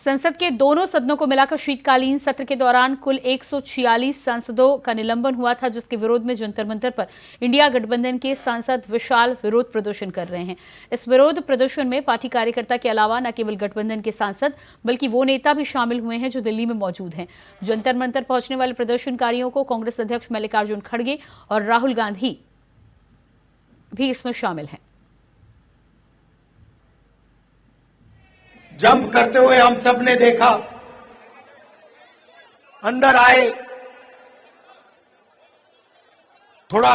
संसद के दोनों सदनों को मिलाकर शीतकालीन सत्र के दौरान कुल 146 सांसदों का निलंबन हुआ था, जिसके विरोध में जंतर मंतर पर इंडिया गठबंधन के सांसद विशाल विरोध प्रदर्शन कर रहे हैं। इस विरोध प्रदर्शन में पार्टी कार्यकर्ता के अलावा न केवल गठबंधन के सांसद बल्कि वो नेता भी शामिल हुए हैं जो दिल्ली में मौजूद हैं। जंतर मंतर पहुंचने वाले प्रदर्शनकारियों को कांग्रेस अध्यक्ष मल्लिकार्जुन खड़गे और राहुल गांधी भी इसमें शामिल हैं। जंप करते हुए हम सब ने देखा, अंदर आए, थोड़ा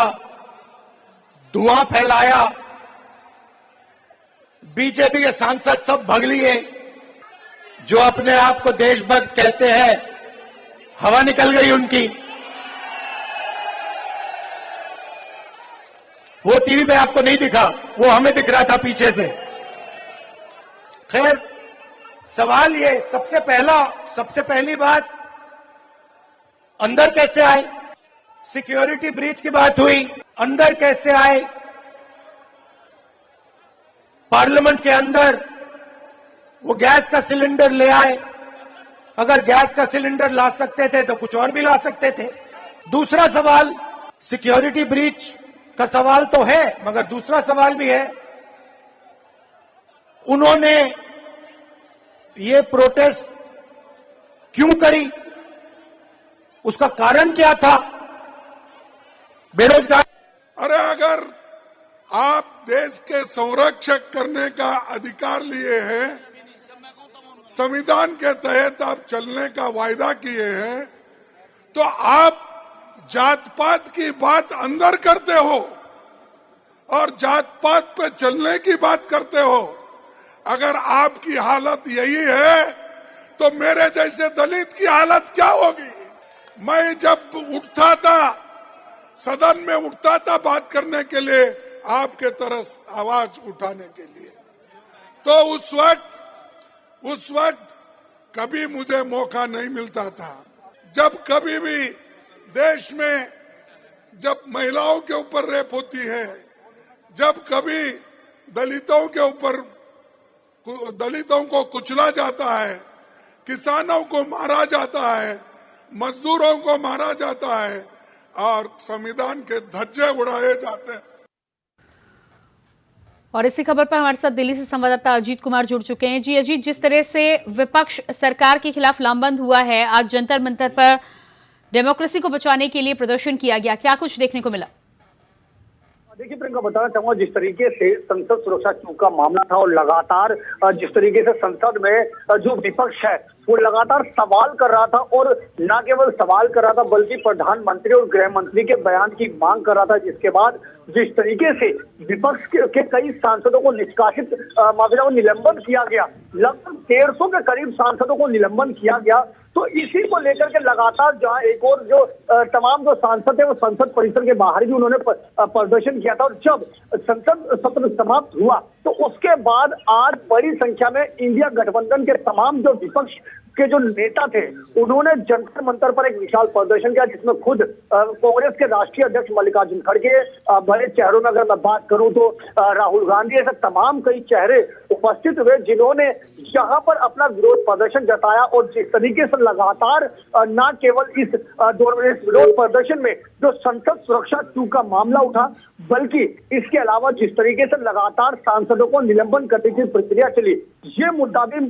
धुआं फैलाया, बीजेपी के सांसद सब भग लिए। जो अपने आप को देशभक्त कहते हैं, हवा निकल गई उनकी। वो टीवी पे आपको नहीं दिखा, वो हमें दिख रहा था पीछे से। खैर, सवाल ये, सबसे पहली बात, अंदर कैसे आए? सिक्योरिटी ब्रीच की बात हुई, अंदर कैसे आए? पार्लियामेंट के अंदर वो गैस का सिलेंडर ले आए। अगर गैस का सिलेंडर ला सकते थे तो कुछ और भी ला सकते थे। दूसरा सवाल, सिक्योरिटी ब्रीच का सवाल तो है, मगर दूसरा सवाल भी है, उन्होंने ये प्रोटेस्ट क्यों करी? उसका कारण क्या था? बेरोजगार। अरे अगर आप देश के संरक्षक करने का अधिकार लिए हैं, संविधान के तहत आप चलने का वायदा किए हैं, तो आप जात पात की बात अंदर करते हो और जात पात पे चलने की बात करते हो। अगर आपकी हालत यही है तो मेरे जैसे दलित की हालत क्या होगी? मैं जब उठता था, सदन में उठता था बात करने के लिए, आपके तरफ आवाज उठाने के लिए, तो उस वक्त कभी मुझे मौका नहीं मिलता था। जब कभी भी देश में जब महिलाओं के ऊपर रेप होती है, जब कभी दलितों को कुचला जाता है, किसानों को मारा जाता है, मजदूरों को मारा जाता है और संविधान के धज्जे उड़ाए जाते हैं। और इसी खबर पर हमारे साथ दिल्ली से संवाददाता अजीत कुमार जुड़ चुके हैं। जी अजीत, जिस तरह से विपक्ष सरकार के खिलाफ लामबंद हुआ है, आज जंतर मंतर पर डेमोक्रेसी को बचाने के लिए प्रदर्शन किया गया, क्या कुछ देखने को मिला? देखिए प्रियंका, बताना चाहूंगा, जिस तरीके से संसद सुरक्षा चूक का मामला था और लगातार जिस तरीके से संसद में जो विपक्ष है वो लगातार सवाल कर रहा था, और न केवल सवाल कर रहा था बल्कि प्रधानमंत्री और गृह मंत्री के बयान की मांग कर रहा था, जिसके बाद जिस तरीके से विपक्ष के कई सांसदों को निष्कासित निलंबन किया गया, लगभग 150 के करीब सांसदों को निलंबन किया गया। तो इसी को लेकर के लगातार जहां एक और जो तमाम जो सांसद है वो संसद परिसर के बाहर भी उन्होंने प्रदर्शन किया था, और जब संसद सत्र समाप्त हुआ तो उसके बाद आज बड़ी संख्या में इंडिया गठबंधन के तमाम जो विपक्ष के जो नेता थे उन्होंने जंतर मंतर पर एक विशाल प्रदर्शन किया, जिसमें खुद कांग्रेस के राष्ट्रीय अध्यक्ष मल्लिकार्जुन खड़गे, बड़े चेहरों में अगर मैं बात करूं तो राहुल गांधी, ऐसे तमाम कई चेहरे उपस्थित हुए जिन्होंने यहाँ पर अपना विरोध प्रदर्शन जताया। और जिस तरीके से लगातार न केवल इस विरोध प्रदर्शन में जो संसद सुरक्षा चूक का मामला उठा, बल्कि इसके अलावा जिस तरीके से लगातार सांसदों को निलंबन करने की प्रक्रिया चली, ये मुद्दा भी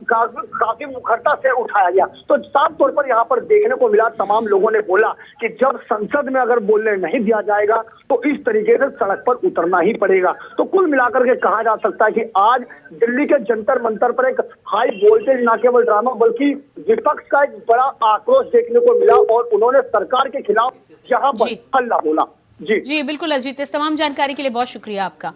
काफी मुखरता से उठाया गया। तो साफ तौर पर यहाँ पर देखने को मिला, तमाम लोगों ने बोला कि जब संसद में अगर बोलने नहीं दिया जाएगा तो इस तरीके से सड़क पर उतरना ही पड़ेगा। तो कुल मिलाकर के कहा जा सकता है कि आज दिल्ली के जंतर मंतर पर एक हाई वोल्टेज न केवल ड्रामा बल्कि विपक्ष का एक बड़ा आक्रोश देखने को मिला, और उन्होंने सरकार के खिलाफ यहाँ पर हल्ला बोला। जी बिल्कुल अजीत, इस तमाम जानकारी के लिए बहुत शुक्रिया आपका।